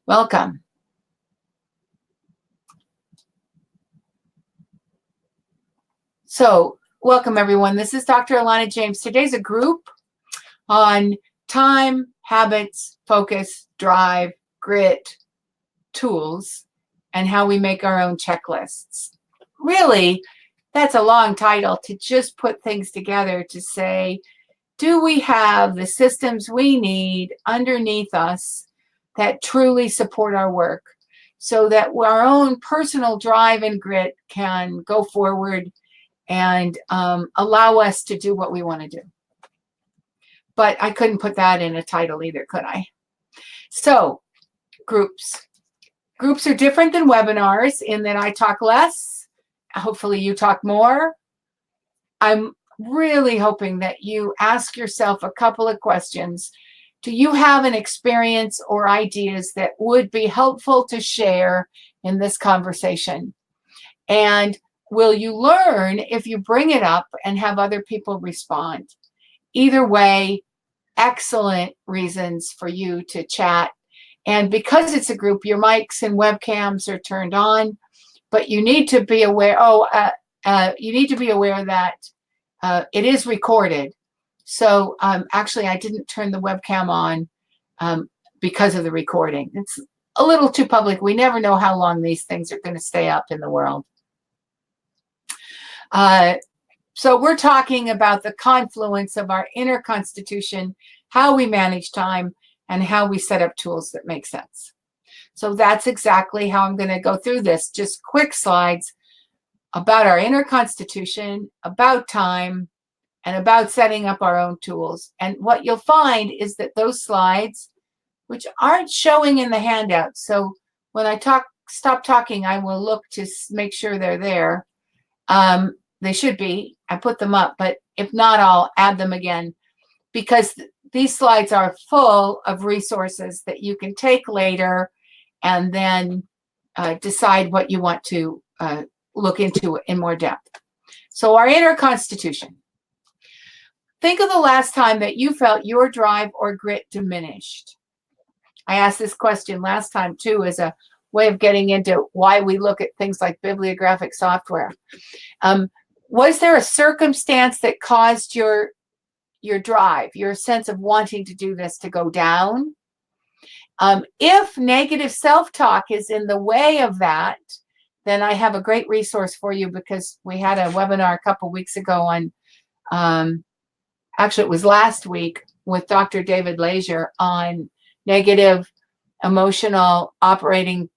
Welcome. So, welcome everyone. This is Dr. Alana James. Today's a group on time, habits, focus, drive, grit, tools, and how we make our own checklists. Really, that's a long title to just put things together to say, do we have the systems we need underneath us that truly support our work so that our own personal drive and grit can go forward and allow us to do what we want to do. But I couldn't put that in a title either, could I? So, groups. Groups are different than webinars in that I talk less. Hopefully you talk more. I'm really hoping that you ask yourself a couple of questions. Do you have an experience or ideas that would be helpful to share in this conversation? And will you learn if you bring it up and have other people respond? Either way, excellent reasons for you to chat. And because it's a group, your mics and webcams are turned on, but you need to be aware. You need to be aware that it is recorded. So actually, I didn't turn the webcam on because of the recording. It's a little too public. We never know how long these things are going to stay up in the world. So we're talking about the confluence of our inner constitution, how we manage time, and how we set up tools that make sense. So that's exactly how I'm going to go through this. Just quick slides about our inner constitution, about time, and about setting up our own tools. And what you'll find is that those slides, which aren't showing in the handout, so when I stop talking, I will look to make sure they're there. They should be. I put them up, but if not, I'll add them again because these slides are full of resources that you can take later and then decide what you want to look into in more depth. So our inner constitution. Think of the last time that you felt your drive or grit diminished. I asked this question last time too as a way of getting into why we look at things like bibliographic software. Was there a circumstance that caused your drive, your sense of wanting to do this to go down? If negative self-talk is in the way of that, then I have a great resource for you because we had a webinar a couple weeks ago on, actually it was last week with Dr. David Leisure on negative emotional operating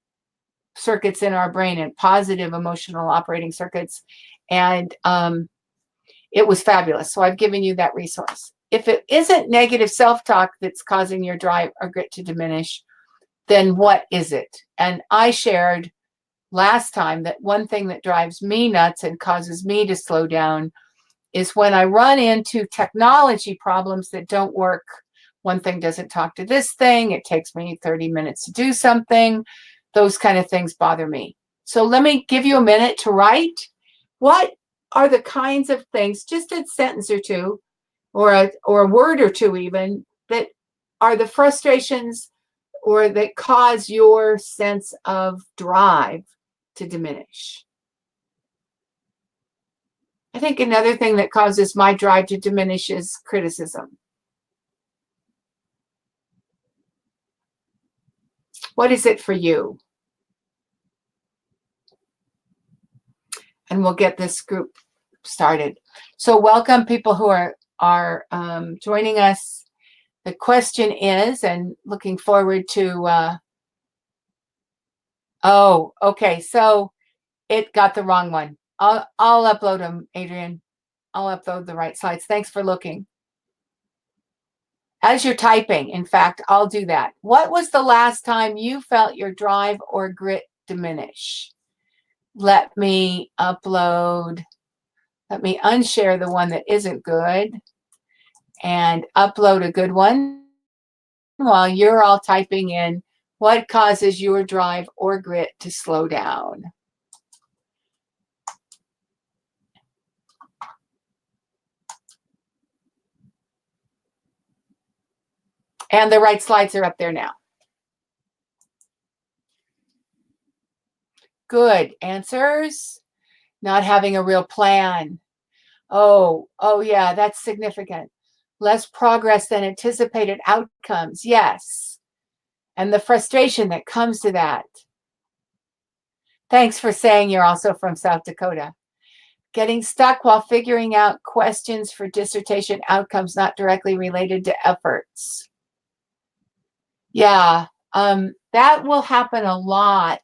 circuits in our brain and positive emotional operating circuits. And it was fabulous. So I've given you that resource. If it isn't negative self-talk that's causing your drive or grit to diminish, then what is it? And I shared last time that one thing that drives me nuts and causes me to slow down is when I run into technology problems that don't work. One thing doesn't talk to this thing. It takes me 30 minutes to do something. Those kind of things bother me. So let me give you a minute to write. What are the kinds of things, just a sentence or two, or a word or two even, that are the frustrations or that cause your sense of drive to diminish? I think another thing that causes my drive to diminish is criticism. What is it for you? And we'll get this group started. So welcome people who are joining us. The question is, and looking forward to, oh, okay, so it got the wrong one. I'll upload them, Adrian. I'll upload the right slides. Thanks for looking. As you're typing, in fact, I'll do that. What was the last time you felt your drive or grit diminish? Let me upload. Let me unshare the one that isn't good and upload a good one while you're all typing in what causes your drive or grit to slow down. And the right slides are up there now. Good. Answers? Not having a real plan. Oh, yeah, that's significant. Less progress than anticipated outcomes. Yes. And the frustration that comes to that. Thanks for saying you're also from South Dakota. Getting stuck while figuring out questions for dissertation outcomes not directly related to efforts. Yeah, that will happen a lot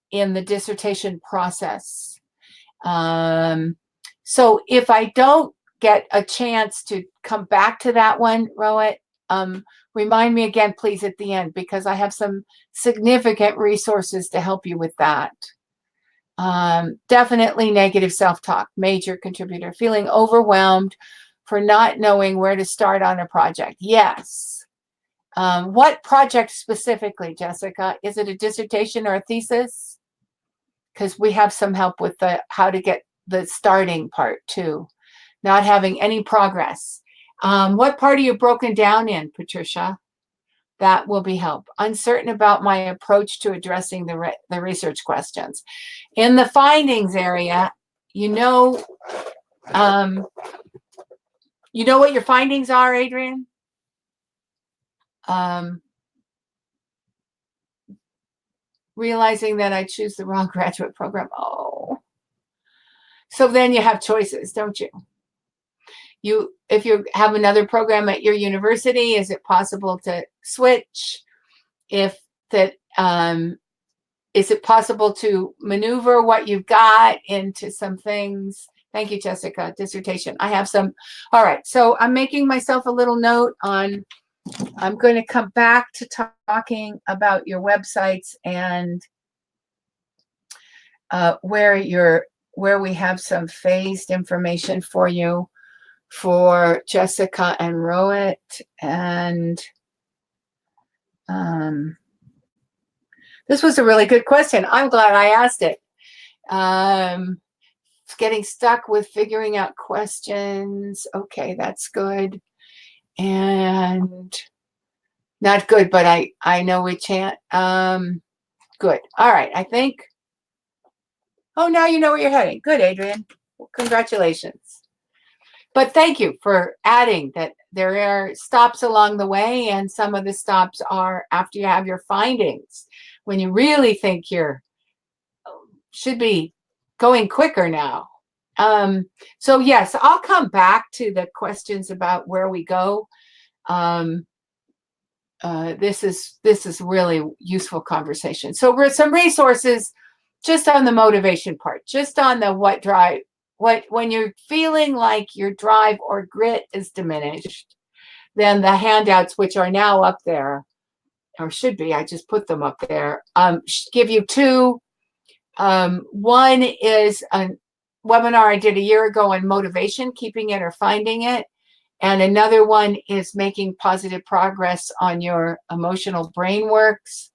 in the dissertation process. So if I don't get a chance to come back to that one, Rohit, remind me again, please, at the end, because I have some significant resources to help you with that. Definitely negative self-talk, major contributor. Feeling overwhelmed for not knowing where to start on a project. Yes. What project specifically, Jessica? Is it a dissertation or a thesis? Because we have some help with how to get the starting part too. Not having any progress. What part are you broken down in, Patricia? That will be help. Uncertain about my approach to addressing the research questions. In the findings area, you know what your findings are, Adrian? Realizing that I choose the wrong graduate program. Oh. So then you have choices, don't you? If you have another program at your university, is it possible to switch? Is it possible to maneuver what you've got into some things? Thank you, Jessica. Dissertation. I have some. All right. So I'm making myself a little note on, I'm going to come back to talking about your websites and where we have some phased information for you for Jessica and Rohit. And this was a really good question. I'm glad I asked it. Getting stuck with figuring out questions. Okay, that's good. And not good, but I know we can't. Good. All right, I think. Oh, now you know where you're heading. Good, Adrian. Well, congratulations. But thank you for adding that there are stops along the way, and some of the stops are after you have your findings, when you really think you're should be going quicker now. So yes, I'll come back to the questions about where we go. This is really useful conversation. So we're some resources just on the motivation part, just on the when you're feeling like your drive or grit is diminished, then the handouts, which are now up there, or should be, I just put them up there, give you two. One is a webinar I did a year ago on motivation, keeping it or finding it. And another one is making positive progress on your emotional brain works.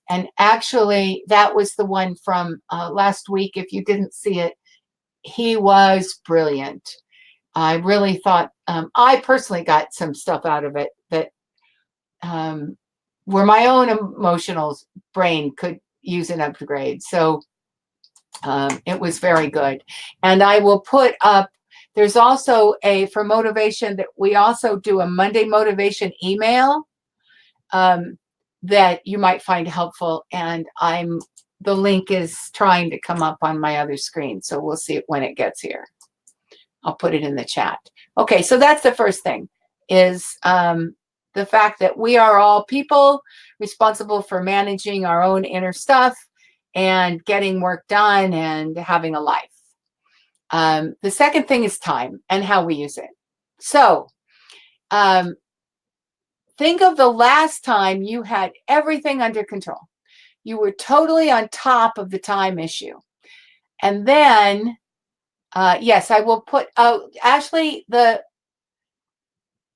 And actually, that was the one from last week. If you didn't see it, he was brilliant. I really thought, I personally got some stuff out of it that where my own emotional brain could use an upgrade. So it was very good. And I will put up, there's also for motivation, that we also do a Monday motivation email that you might find helpful. And the link is trying to come up on my other screen. So we'll see it when it gets here. I'll put it in the chat. Okay, so that's the first thing, is the fact that we are all people responsible for managing our own inner stuff and getting work done and having a life. The second thing is time and how we use it. So think of the last time you had everything under control. You were totally on top of the time issue. And then, yes, I will put out, Ashley, the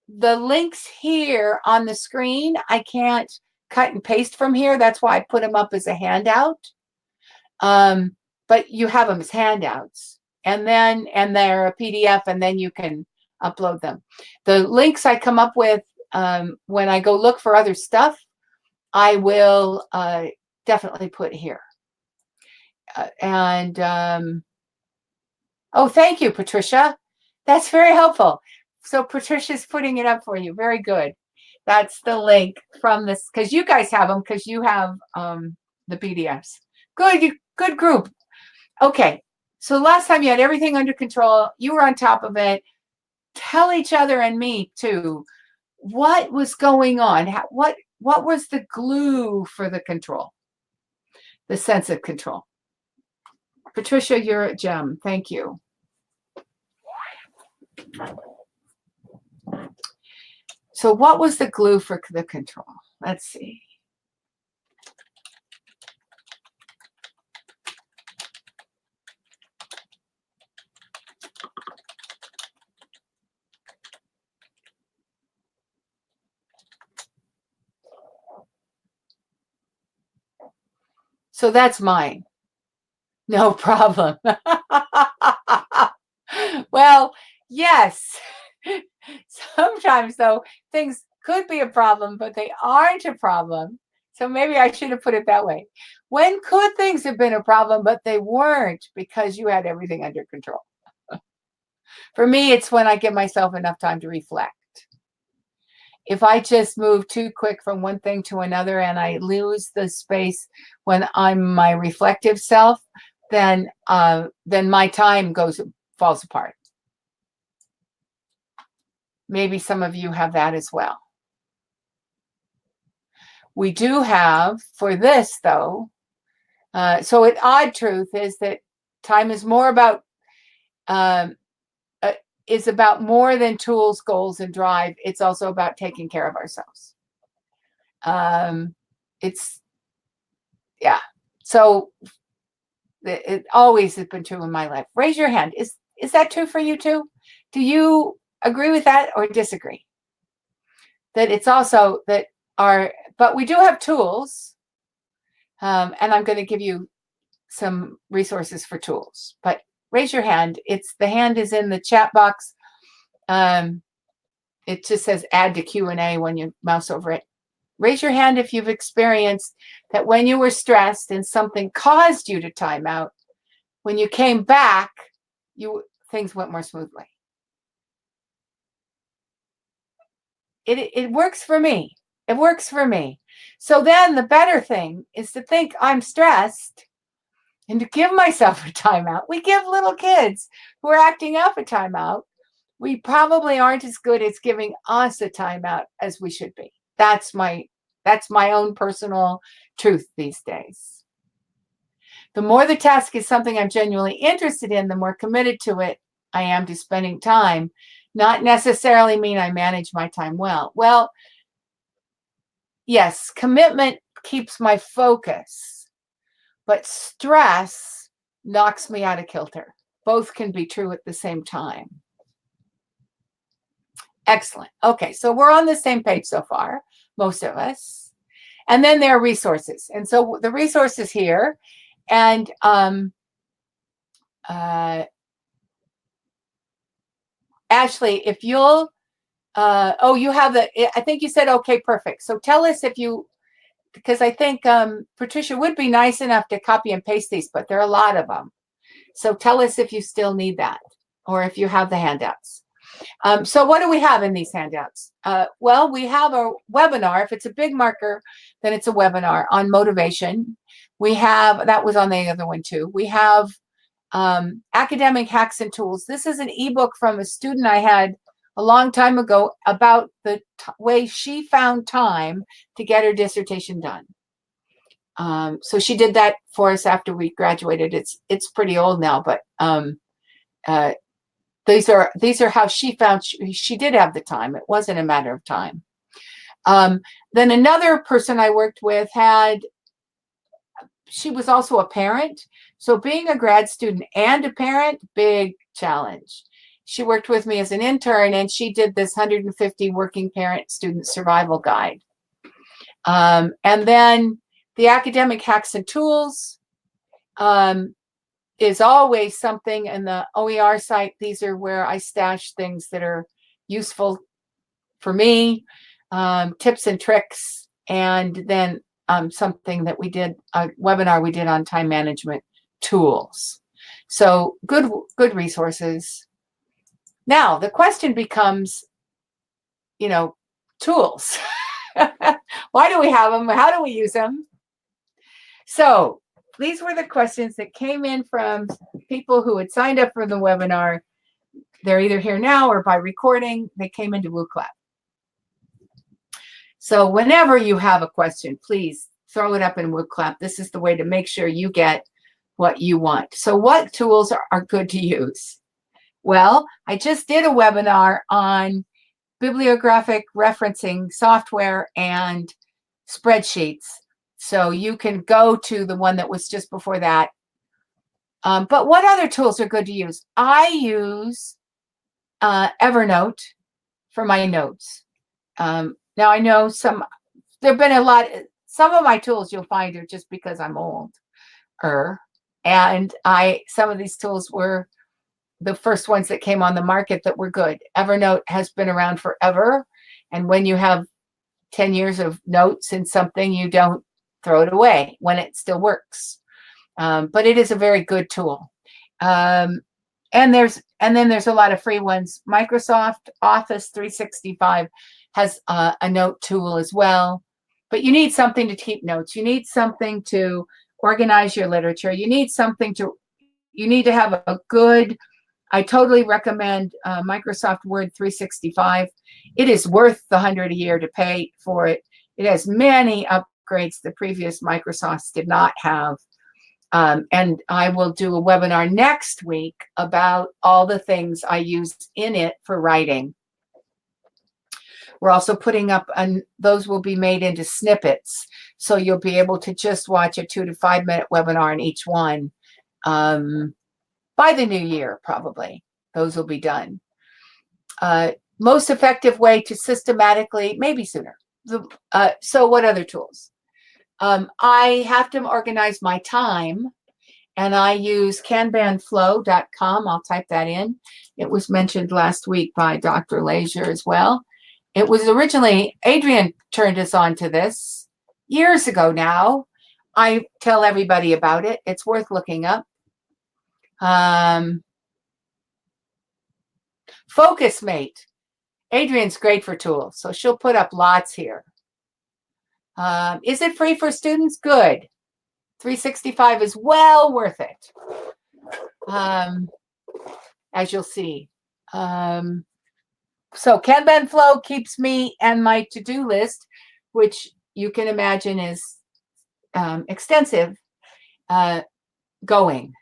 links here on the screen, I can't cut and paste from here. That's why I put them up as a handout. But you have them as handouts, and they're a PDF, and then you can upload them. The links I come up with when I go look for other stuff, I will definitely put here. Oh, thank you, Patricia. That's very helpful. So Patricia's putting it up for you. Very good. That's the link from this, because you guys have them, because you have the PDFs. Good group. Okay. So last time you had everything under control. You were on top of it. Tell each other and me too, what was going on? What was the glue for the control? The sense of control. Patricia, you're a gem. Thank you. So what was the glue for the control? Let's see. So that's mine. No problem. Well, yes. Sometimes, though, things could be a problem, but they aren't a problem. So maybe I should have put it that way. When could things have been a problem, but they weren't because you had everything under control? For me, it's when I give myself enough time to reflect. If I just move too quick from one thing to another and I lose the space when I'm my reflective self, then my time falls apart. Maybe some of you have that as well. We do have, for this though, so an odd truth is that time is more about is about more than tools, goals, and drive. It's also about taking care of ourselves. Yeah. So it always has been true in my life. Raise your hand. Is that true for you too? Do you agree with that or disagree? That it's also that but we do have tools, and I'm going to give you some resources for tools. But raise your hand. The hand is in the chat box. It just says add to Q&A when you mouse over it. Raise your hand if you've experienced that when you were stressed and something caused you to time out, when you came back, things went more smoothly. It works for me. It works for me. So then the better thing is to think I'm stressed and to give myself a timeout. We give little kids who are acting up a timeout. We probably aren't as good as giving us a timeout as we should be. That's my own personal truth these days. The more the task is something I'm genuinely interested in, the more committed to it I am to spending time, not necessarily mean I manage my time well. Well, yes, commitment keeps my focus, but stress knocks me out of kilter. Both can be true at the same time. Excellent. Okay, so we're on the same page so far, most of us. And then there are resources. And so the resources here, and Ashley, if you'll, you have I think you said, okay, perfect. So tell us because I think Patricia would be nice enough to copy and paste these, but there are a lot of them. So tell us if you still need that or if you have the handouts. So what do we have in these handouts? Well, we have a webinar. If it's a big marker, then it's a webinar on motivation. That was on the other one too. We have academic hacks and tools. This is an ebook from a student I had a long time ago about the way she found time to get her dissertation done. So she did that for us after we graduated. It's pretty old now, but these are how she found she did have the time. It wasn't a matter of time. Then another person I worked with she was also a parent. So being a grad student and a parent, big challenge. She worked with me as an intern and she did this 150 working parent student survival guide. And then the academic hacks and tools is always something in the OER site. These are where I stash things that are useful for me, tips and tricks, and then something that a webinar we did on time management tools. So good resources. Now the question becomes, tools. Why do we have them? How do we use them? So these were the questions that came in from people who had signed up for the webinar. They're either here now or by recording. They came into WooClap. So whenever you have a question, please throw it up in WooClap. This is the way to make sure you get what you want. So what tools are good to use? Well, I just did a webinar on bibliographic referencing software and spreadsheets. So you can go to the one that was just before that. But what other tools are good to use? I use Evernote for my notes. Now I know some of my tools you'll find are just because I'm old. And some of these tools were the first ones that came on the market that were good. Evernote has been around forever. And when you have 10 years of notes in something, you don't throw it away when it still works. But it is a very good tool. And then there's a lot of free ones. Microsoft Office 365 has a note tool as well. But you need something to keep notes. You need something to organize your literature. You need to have a good, I totally recommend Microsoft Word 365. It is worth the $100 a year to pay for it. It has many upgrades the previous Microsofts did not have. And I will do a webinar next week about all the things I use in it for writing. We're also putting up, those will be made into snippets. So you'll be able to just watch a 2 to 5 minute webinar in each one. By the new year, probably, those will be done. Most effective way to systematically, maybe sooner. So what other tools? I have to organize my time, and I use kanbanflow.com. I'll type that in. It was mentioned last week by Dr. Leisure as well. It was originally, Adrian turned us on to this years ago now. I tell everybody about it. It's worth looking up. FocusMate. Adrian's great for tools, so she'll put up lots here. Is it free for students? Good. 365 is well worth it, as you'll see. So Kanban Flow keeps me and my to-do list, which you can imagine is extensive, going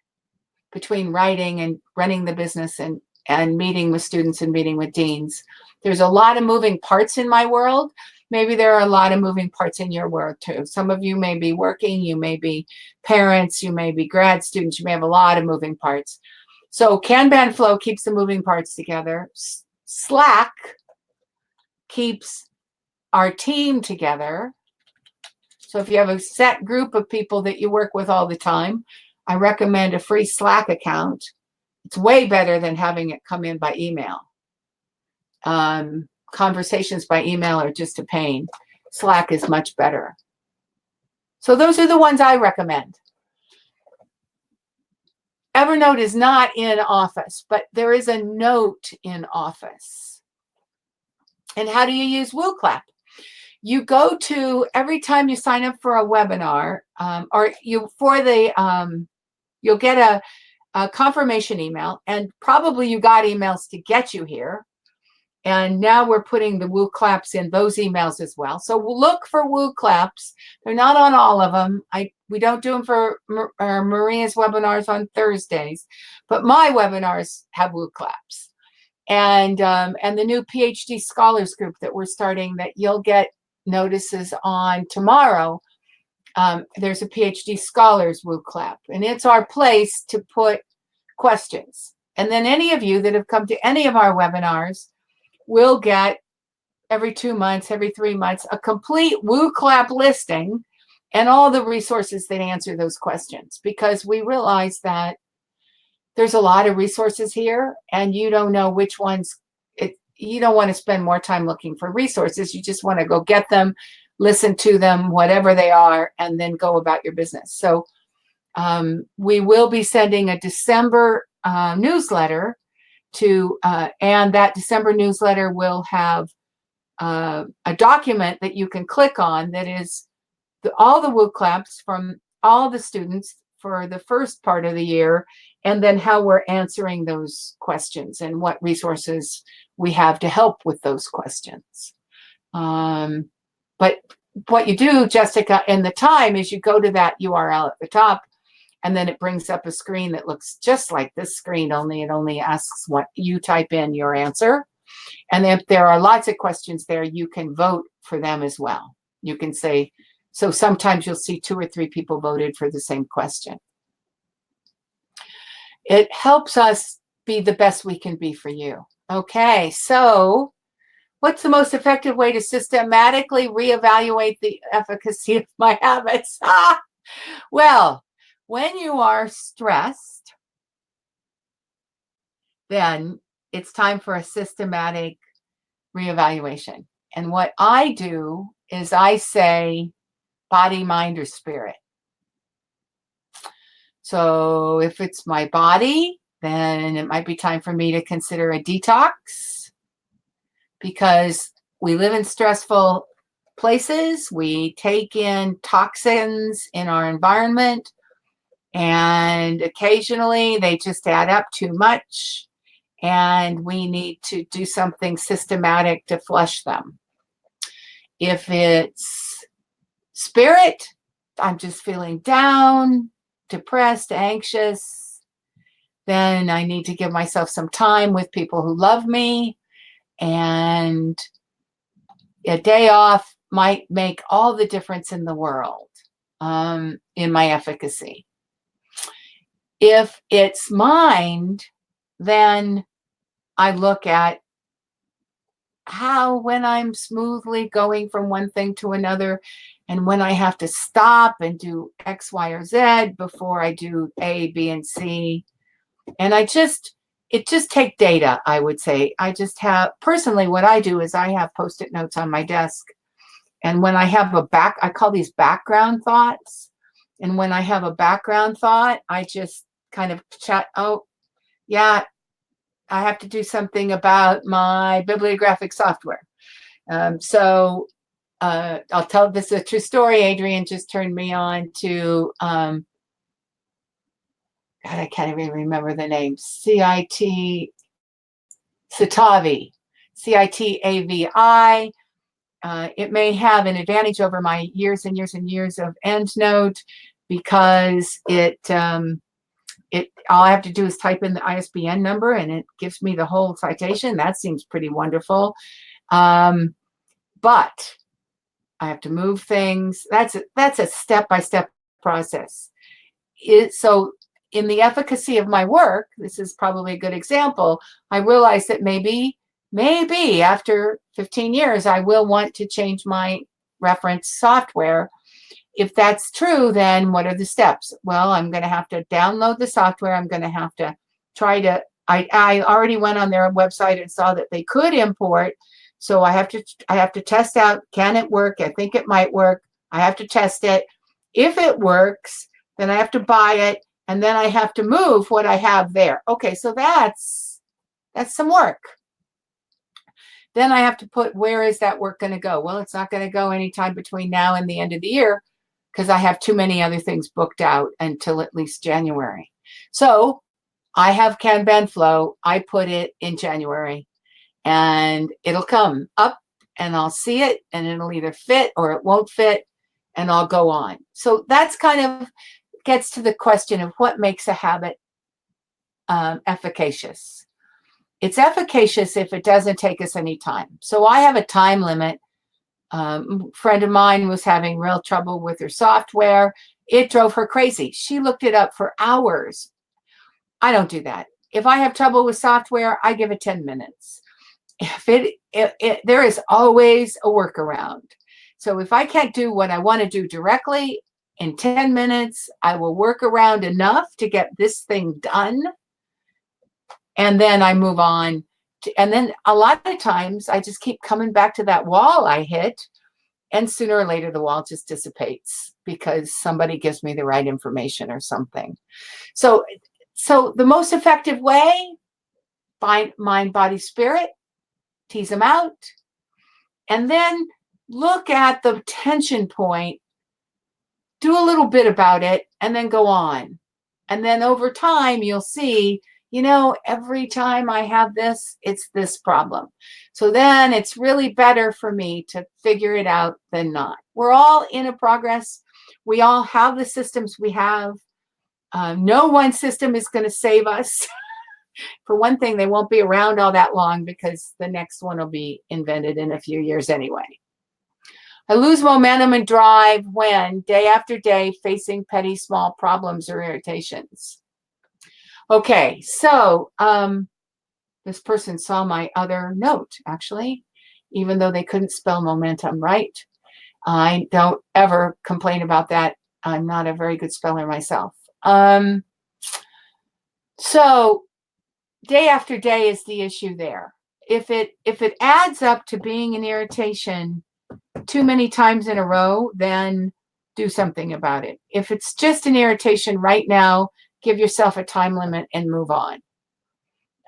between writing and running the business and meeting with students and meeting with deans. There's a lot of moving parts in my world. Maybe there are a lot of moving parts in your world too. Some of you may be working, you may be parents, you may be grad students, you may have a lot of moving parts. So Kanban Flow keeps the moving parts together. Slack keeps our team together. So if you have a set group of people that you work with all the time, I recommend a free Slack account. It's way better than having it come in by email. Conversations by email are just a pain. Slack is much better. So those are the ones I recommend. Evernote is not in Office, but there is a note in Office. And how do you use WooClap? You go to, every time you sign up for a webinar, you'll get a confirmation email, and probably you got emails to get you here. And now we're putting the WooClaps in those emails as well. So we'll look for WooClaps. They're not on all of them. We don't do them for Maria's webinars on Thursdays, but my webinars have WooClaps. And the new PhD Scholars group that we're starting that you'll get notices on tomorrow. There's a PhD Scholars WooClap, and it's our place to put questions. And then any of you that have come to any of our webinars will get every 2 months, every 3 months, a complete WooClap listing and all the resources that answer those questions, because we realize that there's a lot of resources here and you don't know which ones, you don't want to spend more time looking for resources. You just want to go get them, listen to them, whatever they are, and then go about your business. So We will be sending a December newsletter and that December newsletter will have a document that you can click on that is all the WOO claps from all the students for the first part of the year, and then how we're answering those questions and what resources we have to help with those questions. But what you do, Jessica, in the time is you go to that URL at the top, and then it brings up a screen that looks just like this screen, only it only asks what you type in your answer. And if there are lots of questions there, you can vote for them as well. You can say, so sometimes you'll see 2 or 3 people voted for the same question. It helps us be the best we can be for you. Okay, so what's the most effective way to systematically reevaluate the efficacy of my habits? Well, when you are stressed, then it's time for a systematic reevaluation. And what I do is I say body, mind, or spirit. So if it's my body, then it might be time for me to consider a detox, because we live in stressful places. We take in toxins in our environment, and occasionally they just add up too much, and we need to do something systematic to flush them. If it's spirit, I'm just feeling down, depressed, anxious, then I need to give myself some time with people who love me, and a day off might make all the difference in the world in my efficacy. If it's mind, then I look at how, when I'm smoothly going from one thing to another, and when I have to stop and do X, Y, or Z before I do A, B, and C. And it just take data, I would say. I just have, personally, what I do is I have Post-it notes on my desk. And when I have I call these background thoughts. And when I have a background thought, I just kind of chat, oh, yeah, I have to do something about my bibliographic software. So I'll tell, this is a true story. Adrian just turned me on to, God, I can't even remember the name, Citavi, Citavi. It may have an advantage over my years and years and years of EndNote, because all I have to do is type in the ISBN number and it gives me the whole citation. That seems pretty wonderful. But I have to move things. That's a step-by-step process. So in the efficacy of my work, this is probably a good example. I realized that maybe after 15 years, I will want to change my reference software. If that's true, then what are the steps? Well, I'm going to have to download the software. I'm going to have to try to, I already went on their website and saw that they could import. So I have to test out, can it work? I think it might work. I have to test it. If it works, then I have to buy it, and then I have to move what I have there. Okay, so that's some work. Then I have to put, where is that work going to go? Well, it's not going to go anytime between now and the end of the year, because I have too many other things booked out until at least January. So I have Kanban flow. I put it in January, and it'll come up and I'll see it, and it'll either fit or it won't fit, and I'll go on. So that's kind of gets to the question of what makes a habit efficacious. It's efficacious if it doesn't take us any time. So I have a time limit. A friend of mine was having real trouble with her software. It drove her crazy. She looked it up for hours. I don't do that. If I have trouble with software, I give it 10 minutes. There is always a workaround. So if I can't do what I want to do directly in 10 minutes, I will work around enough to get this thing done. And then I move on. And then a lot of times I just keep coming back to that wall I hit. And sooner or later, the wall just dissipates because somebody gives me the right information or something. So the most effective way, find mind, body, spirit, tease them out, and then look at the tension point, do a little bit about it, and then go on. And then over time, you'll see, every time I have this, it's this problem. So then it's really better for me to figure it out than not. We're all in a progress. We all have the systems we have. No one system is going to save us. For one thing, they won't be around all that long because the next one will be invented in a few years anyway. I lose momentum and drive when, day after day, facing petty small problems or irritations. Okay, so this person saw my other note, actually, even though they couldn't spell momentum right. I don't ever complain about that. I'm not a very good speller myself. So day after day is the issue there. If it adds up to being an irritation too many times in a row, then do something about it. If it's just an irritation right now, give yourself a time limit and move on.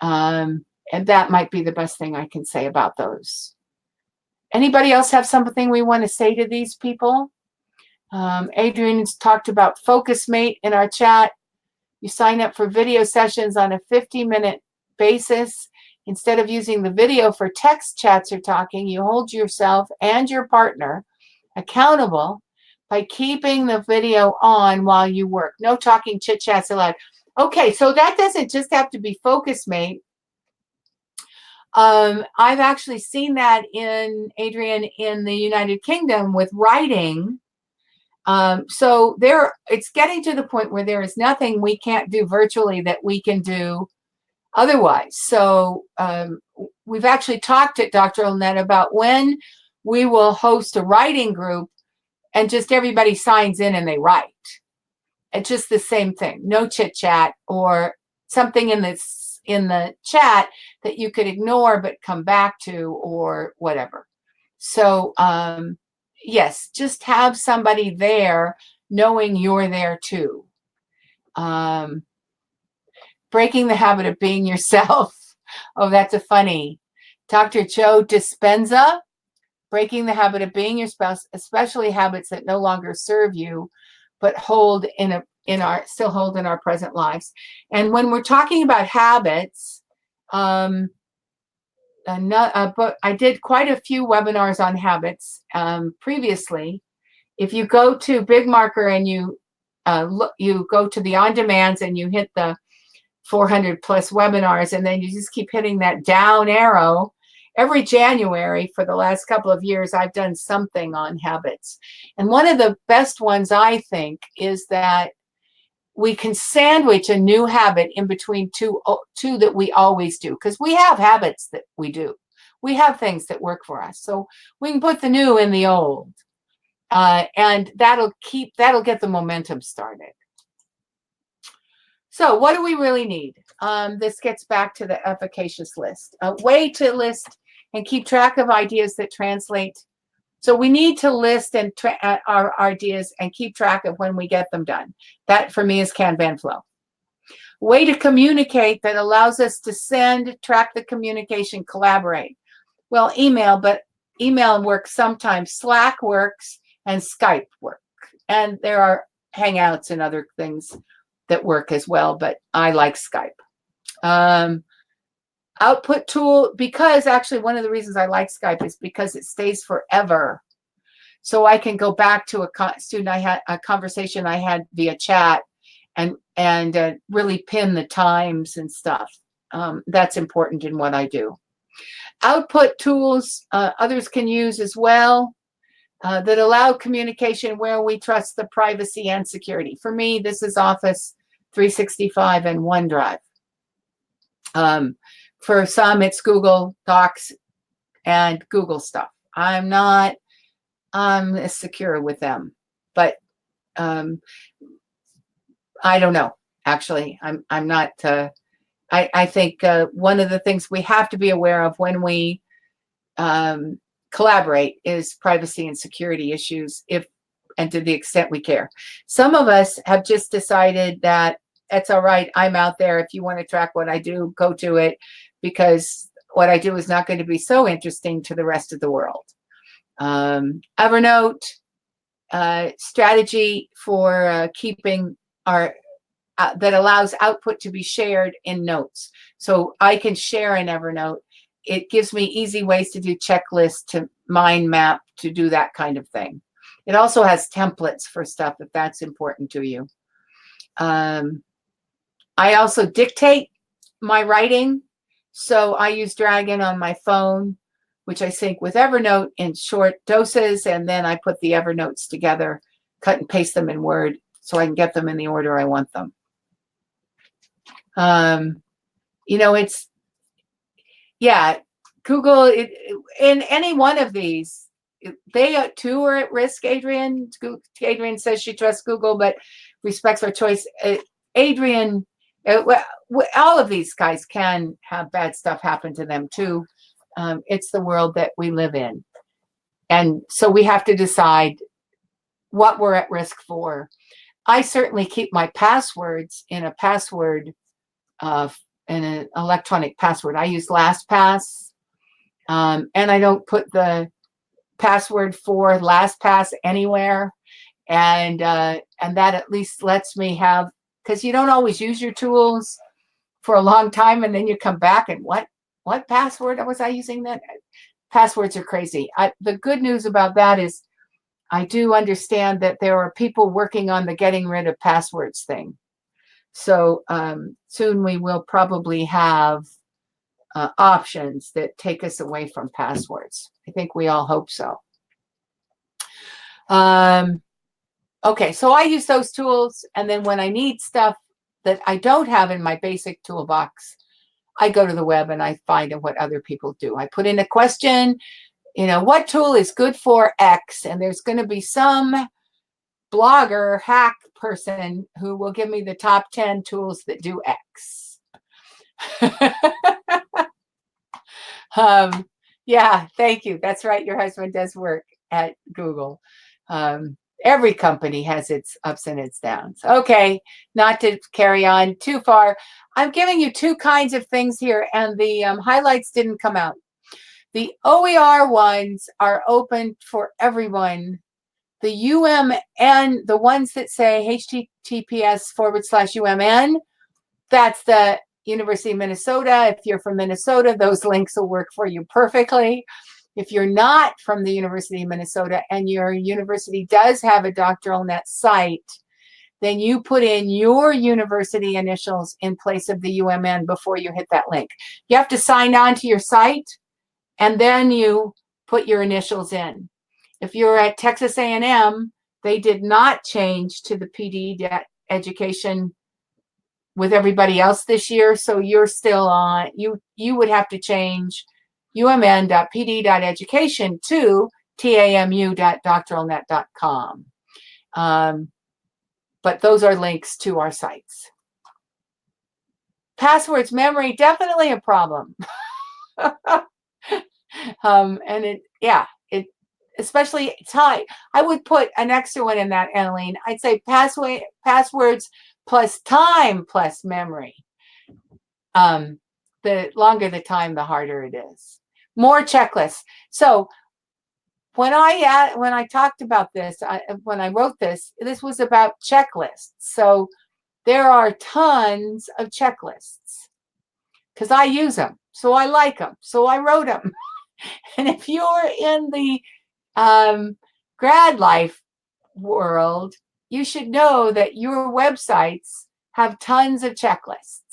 And that might be the best thing I can say about those. Anybody else have something we want to say to these people? Adrian's talked about Focus Mate in our chat. You sign up for video sessions on a 50-minute basis. Instead of using the video for text chats or talking, you hold yourself and your partner accountable by keeping the video on while you work. No talking, chit chats allowed. Okay, so that doesn't just have to be Focus Mate. I've actually seen that Adrian, in the United Kingdom with writing. So it's getting to the point where there is nothing we can't do virtually that we can do otherwise. So we've actually talked at Dr. Net about when we will host a writing group and just everybody signs in and they write. It's just the same thing. No chit chat or something in the chat that you could ignore but come back to or whatever. So yes, just have somebody there knowing you're there too. Breaking the habit of being yourself. Oh, that's a funny. Dr. Joe Dispenza, breaking the habit of being your spouse, especially habits that no longer serve you, but still hold in our present lives. And when we're talking about habits, but I did quite a few webinars on habits previously. If you go to Big Marker and you go to the on-demands and you hit the 400 plus webinars, and then you just keep hitting that down arrow. Every January for the last couple of years, I've done something on habits. And one of the best ones, I think, is that we can sandwich a new habit in between two that we always do, because we have habits that we do. We have things that work for us. So we can put the new in the old, and that'll get the momentum started. So what do we really need? This gets back to the efficacious list. A way to list and keep track of ideas that translate. So we need to list our ideas and keep track of when we get them done. That for me is Kanban flow. Way to communicate that allows us to send, track the communication, collaborate. Well, email, but email works sometimes. Slack works and Skype work. And there are Hangouts and other things that work as well, but I like Skype. Output tool, because actually one of the reasons I like Skype is because it stays forever. So I can go back to a conversation I had via chat and really pin the times and stuff. That's important in what I do. Output tools others can use as well that allow communication where we trust the privacy and security. For me, this is Office 365 and OneDrive. For some, it's Google Docs and Google stuff. I'm secure with them, but I don't know. Actually, I'm not. I think one of the things we have to be aware of when we collaborate is privacy and security issues, and to the extent we care. Some of us have just decided that it's all right. I'm out there. If you want to track what I do, go to it, because what I do is not going to be so interesting to the rest of the world. Evernote, strategy for keeping our that allows output to be shared in notes. So I can share in Evernote. It gives me easy ways to do checklists, to mind map, to do that kind of thing. It also has templates for stuff if that's important to you. I also dictate my writing. So I use Dragon on my phone, which I sync with Evernote in short doses, and then I put the Evernotes together, cut and paste them in Word so I can get them in the order I want them. Google, in any one of these, they too are at risk, Adrian. Adrian says she trusts Google, but respects our choice. Adrian, all of these guys can have bad stuff happen to them too. It's the world that we live in. And so we have to decide what we're at risk for. I certainly keep my passwords in a password, in an electronic password. I use LastPass, and I don't put the password for LastPass anywhere. And that at least lets me have, because you don't always use your tools for a long time, and then you come back and what password was I using then? Passwords are crazy. The good news about that is I do understand that there are people working on the getting rid of passwords thing. So soon we will probably have options that take us away from passwords. I think we all hope so. Okay, so I use those tools, and then when I need stuff that I don't have in my basic toolbox, I go to the web and I find out what other people do. I put in a question, what tool is good for X? And there's going to be some blogger hack person who will give me the top 10 tools that do X. Yeah, thank you. That's right. Your husband does work at Google. Every company has its ups and its downs. Okay, not to carry on too far. I'm giving you two kinds of things here, and the highlights didn't come out. The OER ones are open for everyone. The UMN, the ones that say https:/UMN, that's the University of Minnesota. If you're from Minnesota, those links will work for you perfectly. If you're not from the University of Minnesota and your university does have a doctoral net site, then you put in your university initials in place of the UMN before you hit that link. You have to sign on to your site, and then you put your initials in. If you're at Texas A&M, they did not change to the PD education with everybody else this year, so you're still on. You would have to change umn.pd.education to tamu.doctoralnet.com. But those are links to our sites. Passwords memory, definitely a problem. And it especially time. I would put an extra one in that, Annalene. I'd say passwords plus time plus memory. The longer the time, the harder it is. More checklists. So when I talked about this, when I wrote this was about checklists. So there are tons of checklists because I use them. So I like them. So I wrote them. And if you're in the grad life world, you should know that your websites have tons of checklists.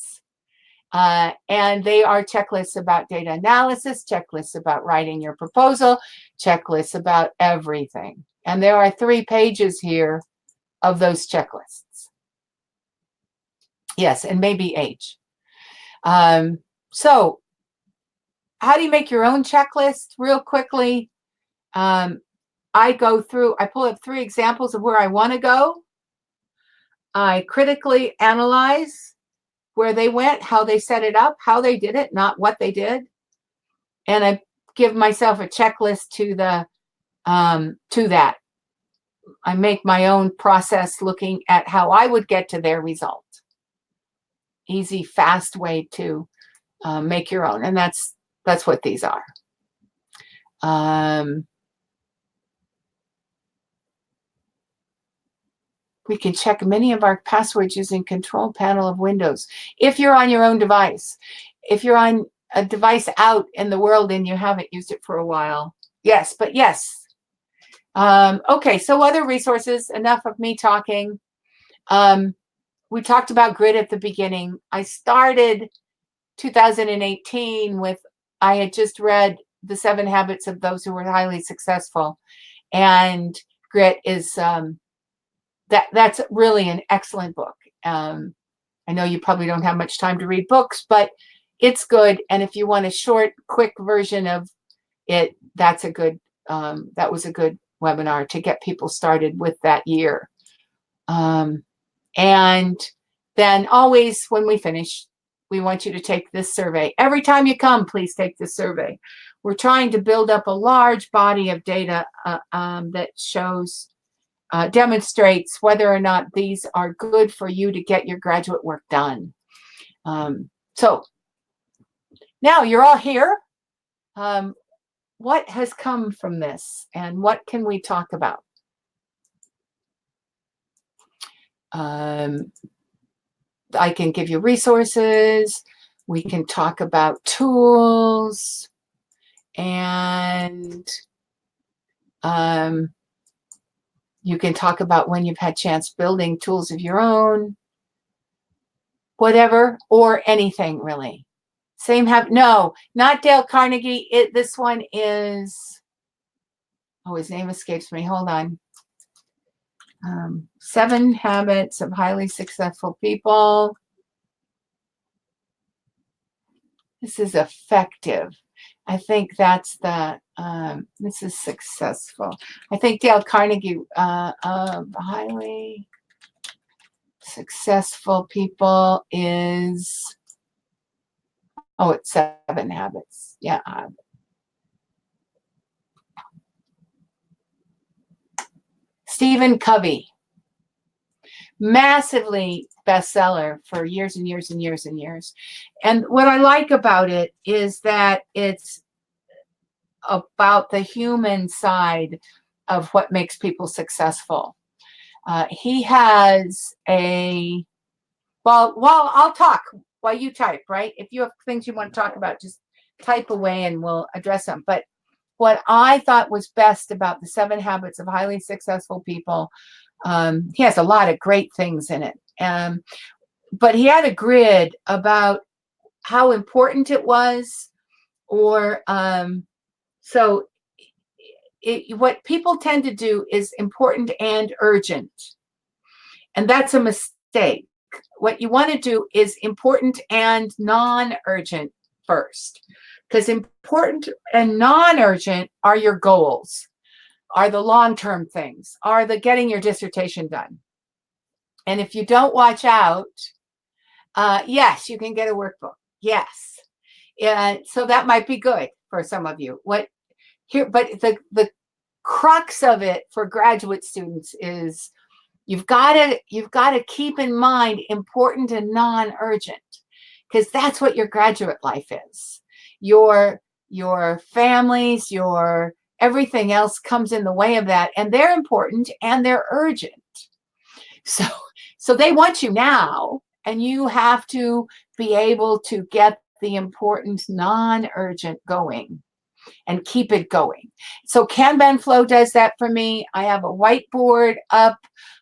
And they are checklists about data analysis, checklists about writing your proposal, checklists about everything. And there are 3 pages here of those checklists. Yes, and maybe age. So how do you make your own checklist? Real quickly, I pull up 3 examples of where I want to go. I critically analyze where they went, how they set it up, how they did it, not what they did. And I give myself a checklist to that. I make my own process looking at how I would get to their result. Easy, fast way to make your own, and that's what these are. We can check many of our passwords using control panel of Windows. If you're on your own device, if you're on a device out in the world and you haven't used it for a while, yes, but yes. Okay, so other resources, enough of me talking. We talked about grit at the beginning. I started 2018 with, I had just read The 7 Habits of Those Who Were Highly Successful. And grit is, that's really an excellent book. I know you probably don't have much time to read books, but it's good. And if you want a short, quick version of it, that's a good, that was a good webinar to get people started with that year. And then always when we finish, we want you to take this survey. Every time you come, please take this survey. We're trying to build up a large body of data that shows, demonstrates whether or not these are good for you to get your graduate work done. So now you're all here. What has come from this and what can we talk about? I can give you resources. We can talk about tools, and you can talk about when you've had chance building tools of your own, whatever, or anything really. No, not Dale Carnegie. This one is, oh, his name escapes me. Hold on. 7 Habits of Highly Successful People. This is effective. I think that's the, this is successful. I think Dale Carnegie of Highly Successful People is, oh, it's 7 Habits. Yeah. Stephen Covey. Massively bestseller for years and years and years and years. And what I like about it is that it's about the human side of what makes people successful. He has a, well, I'll talk while you type, right? If you have things you want to talk about, just type away and we'll address them. But what I thought was best about the 7 Habits of Highly Successful People, he has a lot of great things in it. But he had a grid about how important it was, or so what people tend to do is important and urgent. And that's a mistake. What you want to do is important and non-urgent first. Because important and non-urgent are your goals, are the long-term things, are the getting your dissertation done. And if you don't watch out, yes, you can get a workbook. Yes. So that might be good for some of you. But the crux of it for graduate students is you've got to keep in mind important and non-urgent, because that's what your graduate life is. Your families, your everything else comes in the way of that, and they're important and they're urgent. So they want you now, and you have to be able to get the important non-urgent going and keep it going. So Kanban Flow does that for me. I have a whiteboard up.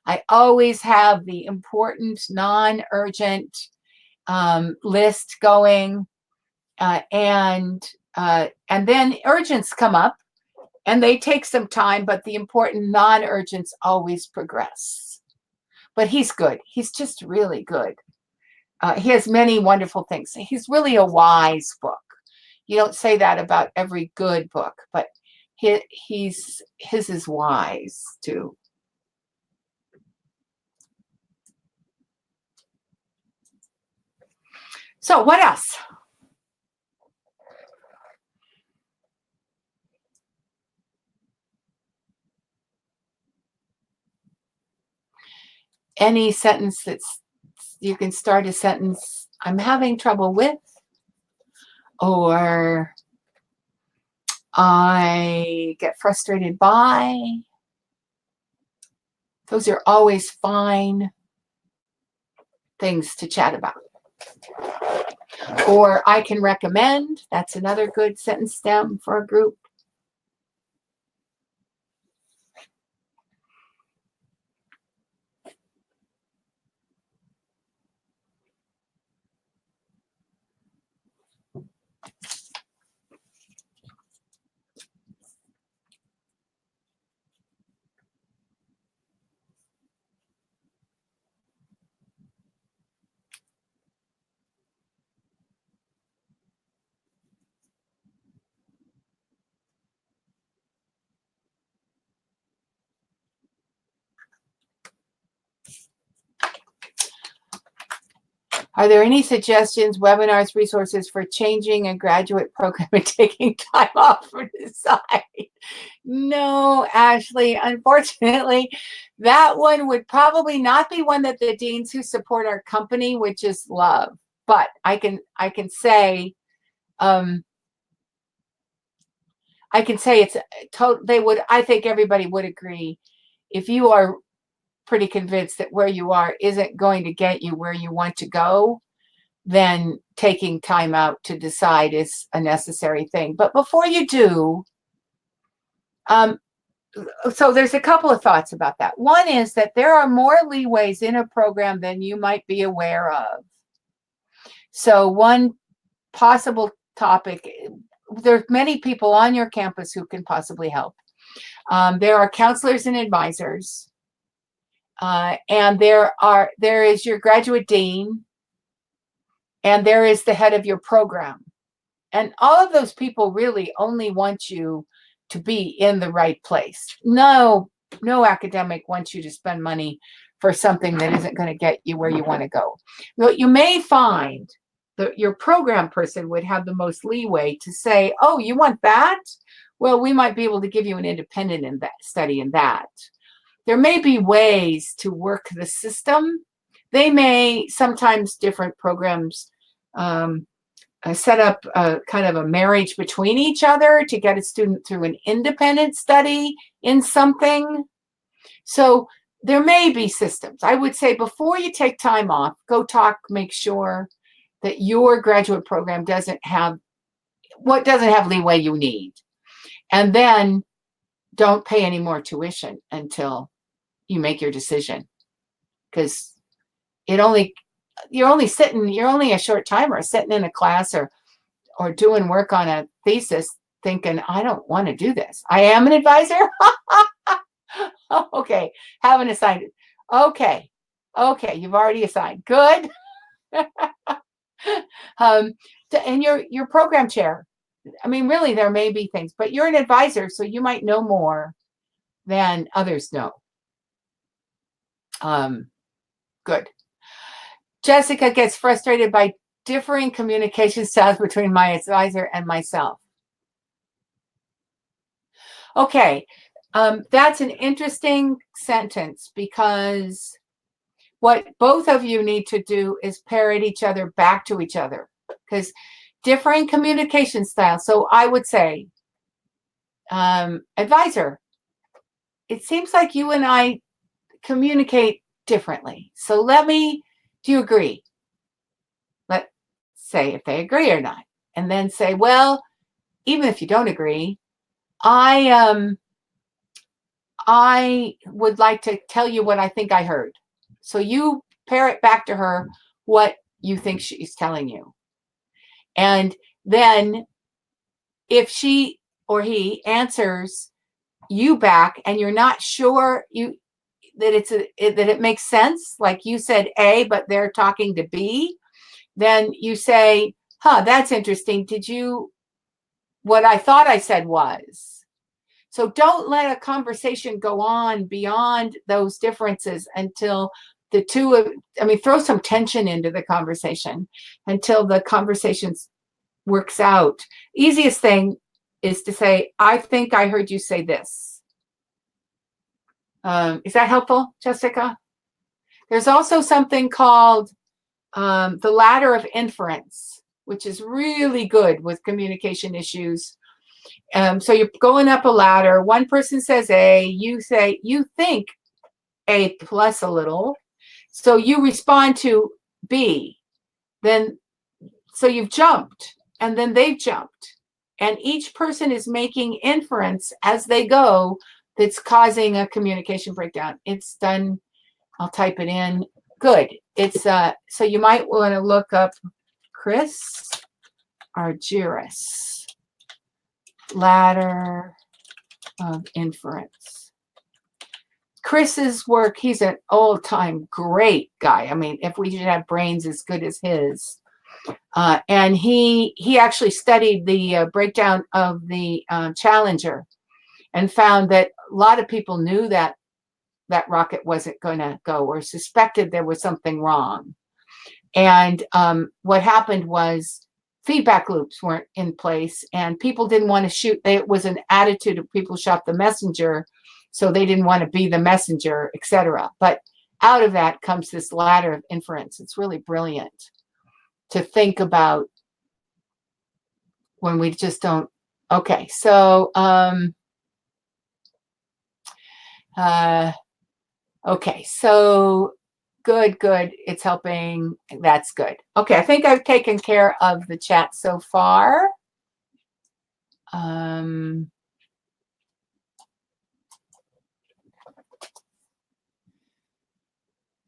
I always have the important non-urgent list going, and then urgents come up and they take some time, but the important non-urgents always progress. But he's good. He's just really good. He has many wonderful things. He's really a wise book. You don't say that about every good book, but his is wise too. So what else? any sentence you can start a sentence, I'm having trouble with, or I get frustrated by. Those are always fine things to chat about. Or I can recommend, that's another good sentence stem for a group. Are there any suggestions, webinars, resources for changing a graduate program and taking time off for decide? No, Ashley, unfortunately, that one would probably not be one that the deans who support our company would just love. But I can say, it's they would. I think everybody would agree. If you are pretty convinced that where you are isn't going to get you where you want to go, then taking time out to decide is a necessary thing. But before you do, so there's a couple of thoughts about that. One is that there are more leeways in a program than you might be aware of. So one possible topic, there's many people on your campus who can possibly help. There are counselors and advisors. And there is your graduate dean, and there is the head of your program. And all of those people really only want you to be in the right place. No academic wants you to spend money for something that isn't going to get you where you want to go. What you may find that your program person would have the most leeway to say, oh, you want that? Well, we might be able to give you an independent study in that. There may be ways to work the system. They may, sometimes different programs set up a kind of a marriage between each other to get a student through an independent study in something. So there may be systems. I would say before you take time off, go talk, make sure that your graduate program doesn't have leeway you need. And then don't pay any more tuition until you make your decision, because you're only a short timer sitting in a class or doing work on a thesis thinking, I don't want to do this. I am an advisor. Okay, haven't assigned it. Okay, you've already assigned. Good. And your program chair. I mean, really, there may be things, but you're an advisor, so you might know more than others know. Good. Jessica gets frustrated by differing communication styles between my advisor and myself. Okay, that's an interesting sentence, because what both of you need to do is parrot each other back to each other, because differing communication styles. So I would say, advisor, it seems like you and I communicate differently. So do you agree? Let's say if they agree or not. And then say, well, even if you don't agree, I would like to tell you what I think I heard. So you parrot back to her what you think she's telling you. And then if she or he answers you back and you're not sure that it makes sense, like you said A, but they're talking to B, then you say, that's interesting. What I thought I said was. So don't let a conversation go on beyond those differences until throw some tension into the conversation until the conversation works out. Easiest thing is to say, I think I heard you say this. Is that helpful, Jessica? There's also something called the ladder of inference, which is really good with communication issues. So you're going up a ladder. One person says A, you think A plus a little. So you respond to B. Then, so you've jumped, and then they've jumped. And each person is making inference as they go that's causing a communication breakdown. It's done. I'll type it in. Good. It's so you might want to look up Chris Argyris, ladder of inference. Chris's work, he's an old-time great guy. I mean, if we should have brains as good as his. And he actually studied the breakdown of the Challenger and found that a lot of people knew that that rocket wasn't going to go or suspected there was something wrong. And what happened was feedback loops weren't in place and people didn't want to shoot. It was an attitude of people shot the messenger, so they didn't want to be the messenger, etc. But out of that comes this ladder of inference. It's really brilliant to think about when we just don't. Okay, so okay, so good. It's helping. That's good. Okay, I think I've taken care of the chat so far.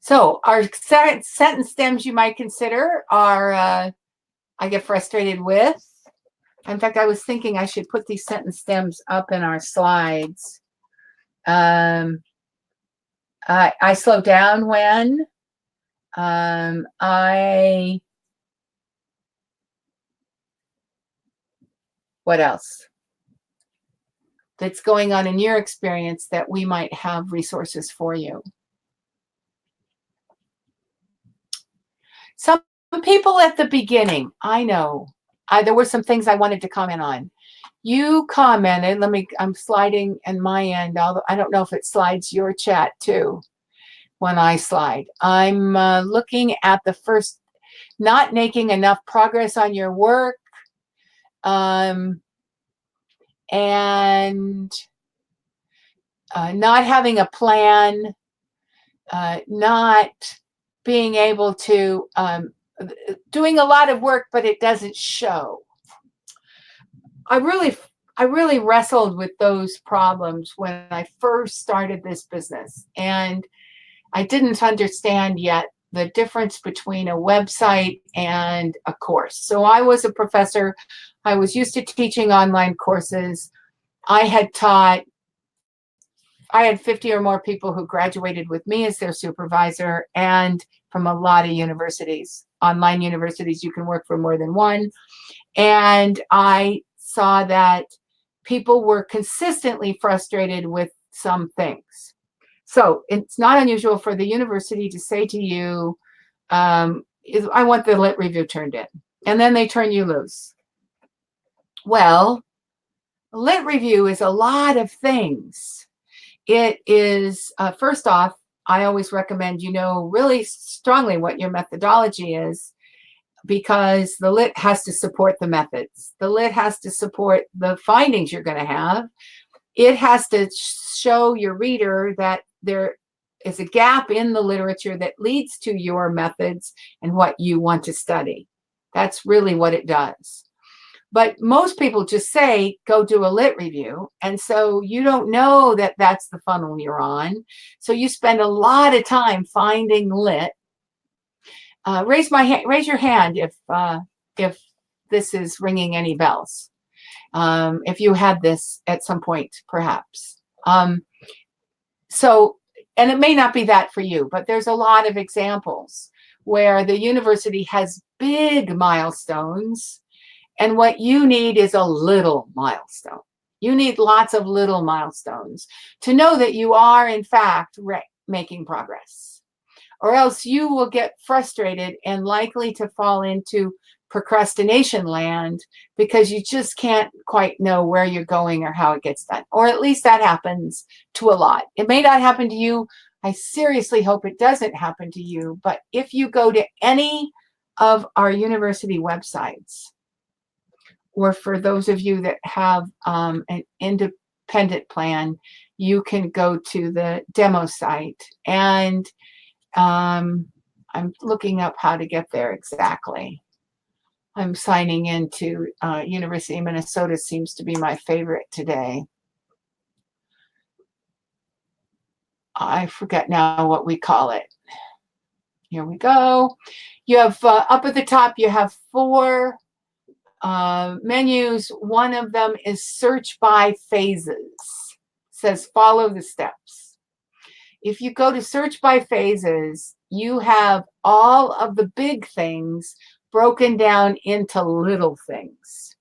So our sentence stems you might consider are I get frustrated with. In fact, I was thinking I should put these sentence stems up in our slides. I slow down when. What else that's going on in your experience that we might have resources for you? Some people at the beginning, I know, there were some things I wanted to comment on. You commented, I'm sliding in my end, although I don't know if it slides your chat too when I slide. I'm looking at the first, not making enough progress on your work, and not having a plan, not being able to, doing a lot of work, but it doesn't show. I really wrestled with those problems when I first started this business, and I didn't understand yet the difference between a website and a course. So I was a professor. I was used to teaching online courses. I had 50 or more people who graduated with me as their supervisor, and from a lot of universities, online universities, you can work for more than one. And I saw that people were consistently frustrated with some things. So it's not unusual for the university to say to you, I want the lit review turned in. And then they turn you loose. Well, lit review is a lot of things. It is, first off, I always recommend you know really strongly what your methodology is, because the lit has to support the methods. The lit has to support the findings you're going to have. It has to show your reader that there is a gap in the literature that leads to your methods and what you want to study. That's really what it does. But most people just say, go do a lit review. And so you don't know that that's the funnel you're on. So you spend a lot of time finding lit. Raise your hand if this is ringing any bells. If you had this at some point, perhaps. So, and it may not be that for you, but there's a lot of examples where the university has big milestones, and what you need is a little milestone. You need lots of little milestones to know that you are, in fact, making progress. Or else you will get frustrated and likely to fall into procrastination land because you just can't quite know where you're going or how it gets done. Or at least that happens to a lot. It may not happen to you. I seriously hope it doesn't happen to you, but if you go to any of our university websites, or for those of you that have an independent plan, you can go to the demo site. And I'm looking up how to get there exactly. I'm signing into University of Minnesota, seems to be my favorite today. I forget now what we call it. Here we go. You have up at the top, you have 4 menus. One of them is search by phases. It says follow the steps. If you go to search by phases, you have all of the big things broken down into little things.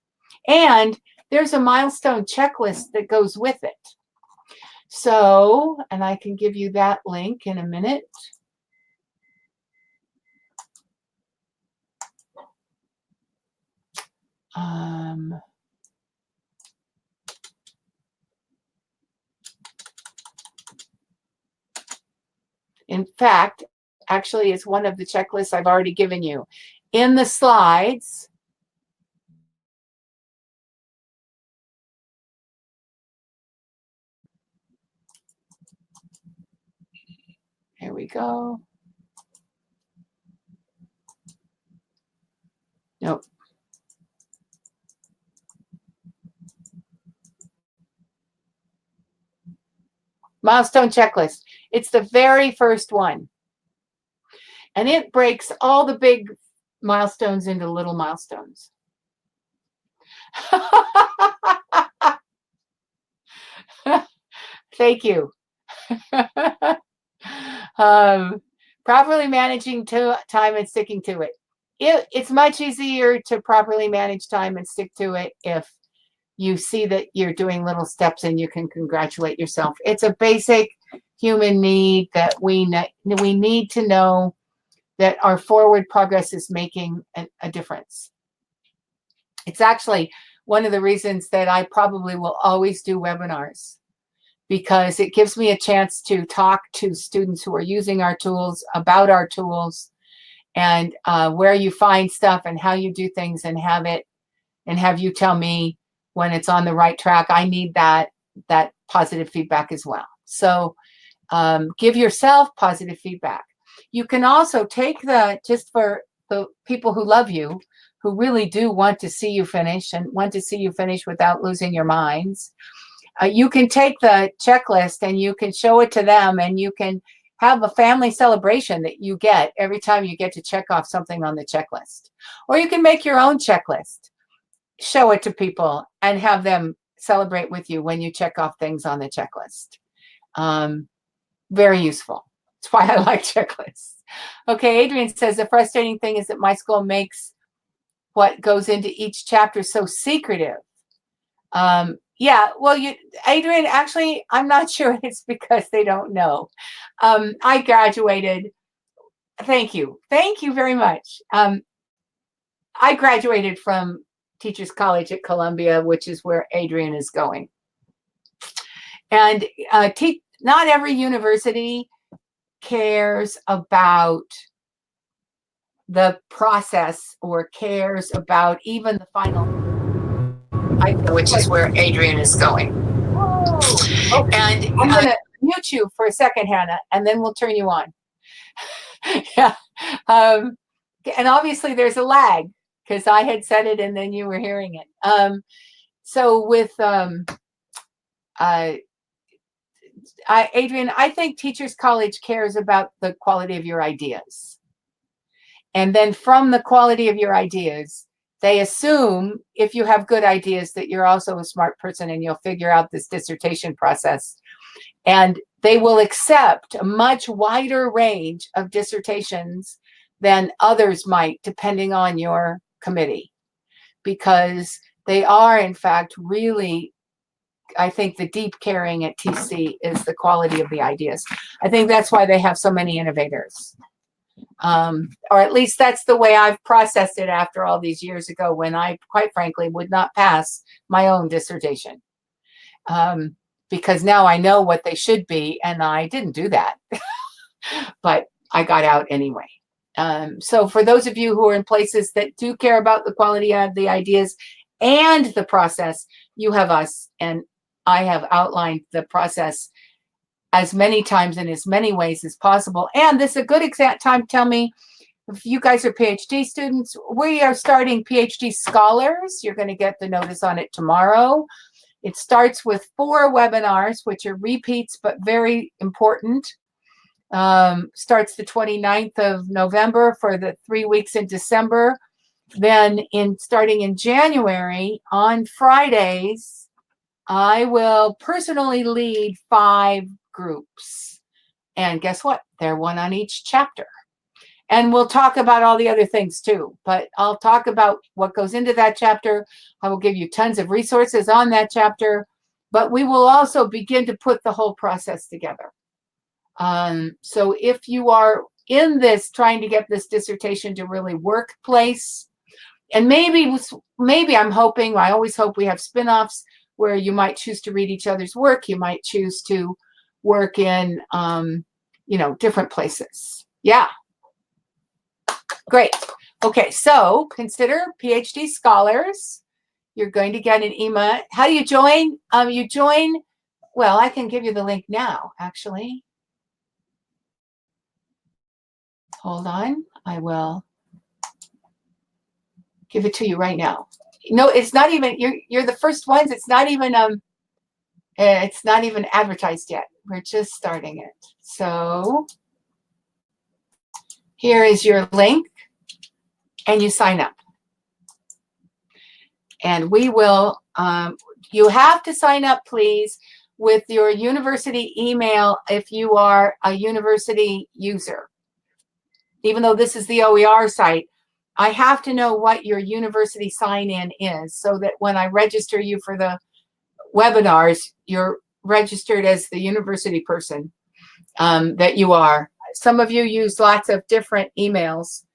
And there's a milestone checklist that goes with it. So, and I can give you that link in a minute. In fact, actually, it's one of the checklists I've already given you. In the slides, here we go. Nope. Milestone checklist. It's the very first one. And it breaks all the big milestones into little milestones. Thank you. Properly managing time and sticking to it. It's much easier to properly manage time and stick to it if you see that you're doing little steps and you can congratulate yourself. It's a basic human need that we need to know that our forward progress is making a difference. It's actually one of the reasons that I probably will always do webinars, because it gives me a chance to talk to students who are using our tools about our tools, and where you find stuff and how you do things, and have you tell me when it's on the right track. I need that positive feedback as well. So give yourself positive feedback. You can also take just for the people who love you, who really do want to see you finish and want to see you finish without losing your minds. You can take the checklist and you can show it to them, and you can have a family celebration that you get every time you get to check off something on the checklist. Or you can make your own checklist, show it to people, and have them celebrate with you when you check off things on the checklist. Very useful. That's why I like checklists. Okay, Adrian says, the frustrating thing is that my school makes what goes into each chapter so secretive. Yeah, well, Adrian, actually, I'm not sure it's because they don't know. I graduated. Thank you. Thank you very much. I graduated from Teachers College at Columbia, which is where Adrian is going. And not every university cares about the process or cares about even the final, which is where Adrian is going. Oh, and I'm going to mute you for a second, Hannah, and then we'll turn you on. Yeah. And obviously there's a lag because I had said it and then you were hearing it. So with Adrian, I think Teachers College cares about the quality of your ideas. And then from the quality of your ideas, they assume if you have good ideas that you're also a smart person and you'll figure out this dissertation process. And they will accept a much wider range of dissertations than others might, depending on your committee, because they are, in fact, really, I think the deep caring at TC is the quality of the ideas. I think that's why they have so many innovators. Or at least that's the way I've processed it after all these years ago, when I, quite frankly, would not pass my own dissertation. Because now I know what they should be, and I didn't do that. but I got out anyway. So for those of you who are in places that do care about the quality of the ideas and the process, you have us, and I have outlined the process as many times in as many ways as possible. And this is a good exact time to tell me if you guys are PhD students. We are starting PhD Scholars. You're going to get the notice on it tomorrow. It starts with 4 webinars, which are repeats but very important. Starts the 29th of November for the 3 weeks in December. Then starting in January, on Fridays, I will personally lead 5 groups. And guess what? They're one on each chapter. And we'll talk about all the other things too. But I'll talk about what goes into that chapter. I will give you tons of resources on that chapter. But we will also begin to put the whole process together. So if you are in this, trying to get this dissertation to really work place, and maybe I'm hoping, I always hope we have spin-offs where you might choose to read each other's work. You might choose to work in, different places. Yeah. Great. Okay. So consider PhD Scholars. You're going to get an email. How do you join? You join. Well, I can give you the link now, actually. Hold on. I will give it to you right now. No, it's not even, you're the first ones. It's not even advertised yet. We're just starting it. So here is your link, and you sign up. And we will, you have to sign up, please, with your university email if you are a university user. Even though this is the OER site, I have to know what your university sign-in is so that when I register you for the webinars, you're registered as the university person that you are. Some of you use lots of different emails,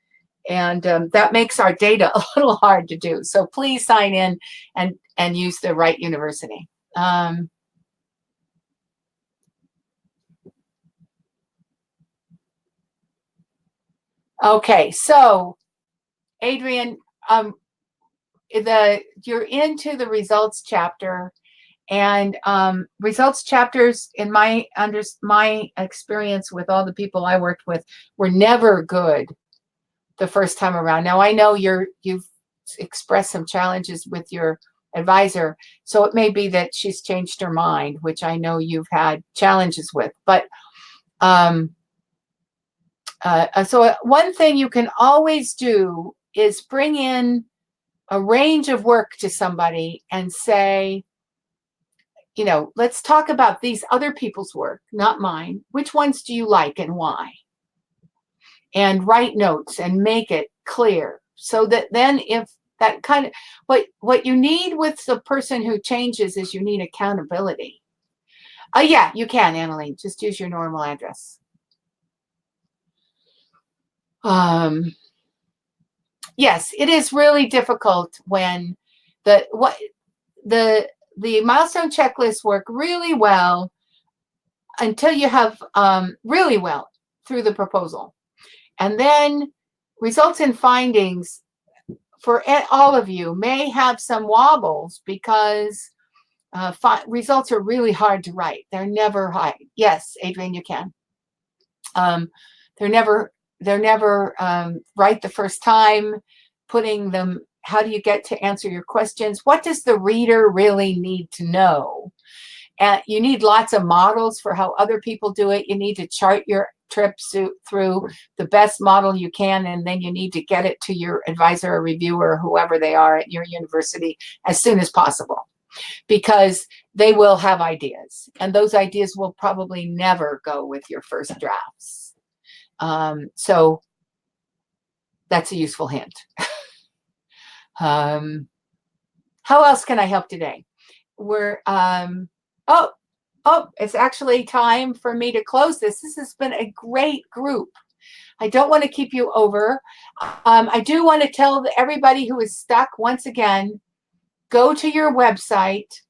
and that makes our data a little hard to do. So please sign in and use the right university. Okay, so Adrian, you're into the results chapter, and results chapters, in my experience with all the people I worked with, were never good the first time around. Now I know you've expressed some challenges with your advisor, so it may be that she's changed her mind, which I know you've had challenges with. But so one thing you can always do is bring in a range of work to somebody and say, let's talk about these other people's work, not mine. Which ones do you like and why? And write notes and make it clear so that then if that kind of, what you need with the person who changes is you need accountability. Yeah, you can, Annalie, just use your normal address. Yes, it is really difficult when the milestone checklists work really well until you have really well through the proposal. And then results and findings for all of you may have some wobbles because results are really hard to write. They're never high. Yes, Adrian, you can. They're never right the first time. Putting them, how do you get to answer your questions? What does the reader really need to know? And you need lots of models for how other people do it. You need to chart your trips through the best model you can, and then you need to get it to your advisor or reviewer, whoever they are at your university, as soon as possible, because they will have ideas, and those ideas will probably never go with your first drafts. So that's a useful hint. How else can I help today? We're it's actually time for me to close this. This has been a great group. I don't want to keep you over. I do want to tell everybody who is stuck, once again, go to your website,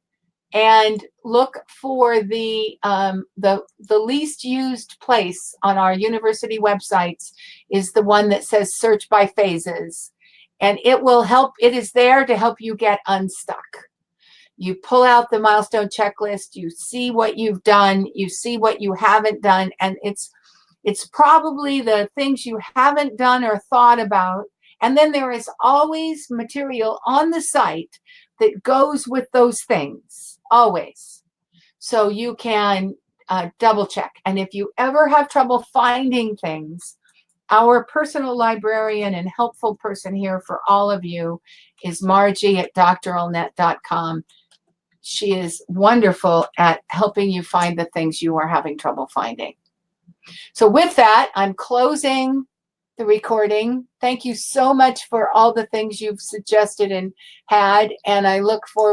and look for the least used place on our university websites is the one that says search by phases, and it will help. It is there to help you get unstuck. You pull out the milestone checklist, you see what you've done, you see what you haven't done, and it's probably the things you haven't done or thought about. And then there is always material on the site that goes with those things, always. So you can double check. And if you ever have trouble finding things, our personal librarian and helpful person here for all of you is Margie at doctoralnet.com. She is wonderful at helping you find the things you are having trouble finding. So with that, I'm closing the recording. Thank you so much for all the things you've suggested and had, and I look forward